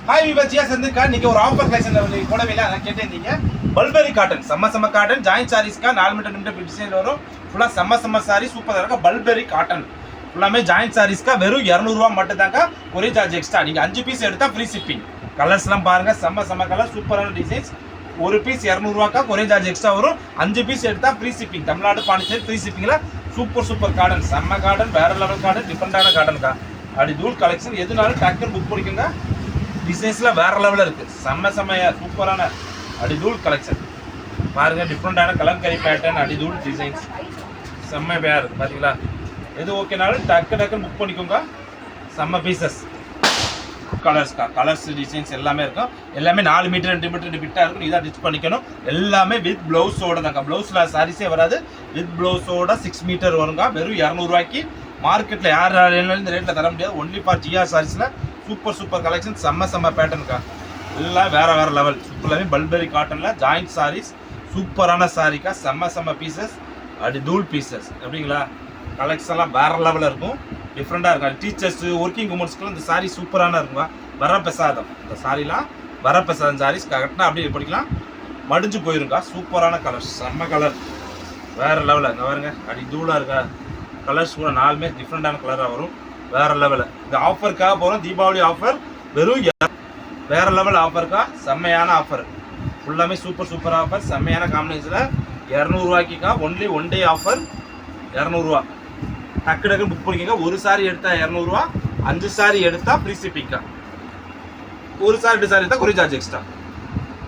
Hi விவர் ஜியா சந்திருக்கா. இன்னைக்கு ஒரு offer collection கூடவே அதான் கேட்டிருந்தீங்க. பல்பெரி காட்டன் செம்ம காட்டன் ஜாயின் சாரீஸ்க்கா 4 மீட்டர் டிசைன் வரும். ஃபுல்லாக செம்ம சாரி சூப்பராக இருக்கா. பல்பெரி காட்டன் ஃபுல்லாமே ஜாயின் சாரீஸ்க்கா வெறும் 200 ரூபா மட்டும் தாங்க. ஒரே சார்ஜ் எக்ஸ்ட்ரா. நீங்கள் 5 பீஸ் எடுத்தால் ஃப்ரீ ஷிப்பிங். கலர்ஸ்லாம் பாருங்க செம்ம கலர் சூப்பரான டிசைன்ஸ். ஒரு பீஸ் 200 ரூபாக்கா ஒரே சார்ஜ் எக்ஸ்ட்ரா வரும். 5 பீஸ் எடுத்தால் free shipping. Tamil Nadu Pondicherry free ஷிப்பிங்கில் சூப்பர் காட்டன் செம்ம காட்டன் வேற லெவல் காட்டன் டிஃப்ரெண்டான காட்டன்க்கா. அப்படி தூள் கலெக்ஷன் எதுனாலும் டக்குன்னு புக் பண்ணிக்கோங்க. டிசைன்ஸ்லாம் வேற லெவலில் இருக்குது. செம்மையா சூப்பரான அடிதூள் கலெக்ஷன் பாருங்க. டிஃப்ரெண்டான கலம்கரி பேட்டர்ன் அடிதூள் டிசைன்ஸ் செம்மையாக இருக்குது. பார்த்தீங்களா? எது ஓகேனாலும் டக்குன்னு புக் பண்ணிக்கோங்க. செம்ம பீசஸ் கலர்ஸ்க்கா. கலர்ஸ் டிசைன்ஸ் எல்லாமே இருக்கும். எல்லாமே 4 மீட்டர் 2 மீட்டர் பிட்டாக இருக்கும். இதாக டிச் பண்ணிக்கணும். எல்லாமே வித் ப்ளவுஸோட தாங்க. ப்ளவுஸில் சாரீஸே வராது. வித் ப்ளவுஸோட 6 மீட்டர் வருங்க. வெறும் 200 ரூபாய்க்கு. மார்க்கெட்டில் யார் இந்த ரேட்டில் தர முடியாது. ஒன்லி ஃபார் ஜிஆர் சாரீஸில் சூப்பர் கலெக்ஷன் செம்ம பேட்டர்னுக்கா. எல்லாம் வேற லெவல். ஃபுல்லாகவே பல்பெரி காட்டனில் ஜாயிண்ட் சாரீஸ் சூப்பரான சாரீக்கா. செம்ம பீசஸ் அப்படி தூள் பீசஸ் அப்படிங்களா. கலெக்ஷன்லாம் வேற லெவலில் இருக்கும். டிஃப்ரெண்டாக இருக்கும். டீச்சர்ஸு ஒர்க்கிங் உமன்ஸ்க்குலாம் இந்த சாரீ சூப்பரான இருக்குங்க. வரப்பிரசாதம் இந்த சாரீலாம் வரப்பிரசாதம் சாரீஸ் கரெக்டாக அப்படியே படிக்கலாம். மடிஞ்சு போயிருக்கா. சூப்பரான கலர் செம்ம கலர் வேற லெவலில். இங்கே பாருங்க அப்படி தூளாக இருக்கா. கலர்ஸ் கூட 4மே டிஃப்ரெண்டான கலராக வரும். வேற லெவலில். இந்த ஆஃபருக்காக போகிறோம். தீபாவளி ஆஃபர் வெறும் வேற லெவல் ஆஃபருக்கா. செம்மையான ஆஃபர். ஃபுல்லாமே சூப்பர் ஆஃபர். செம்மையான காம்பினேஷனில் 200 ரூபாய்க்குக்கா. ஒன் டே ஆஃபர் 200 ரூபா. டக்கு புக் பண்ணிக்கோங்க. ஒரு சாரி எடுத்தால் 200 ரூபா. 5 சாரி எடுத்தால் ஃப்ரீ ஷிப்பிங்க்கா. ஒரு சாரி 2 சாரி எடுத்தால் ஒரு சார்ஜ் எக்ஸ்ட்ரா.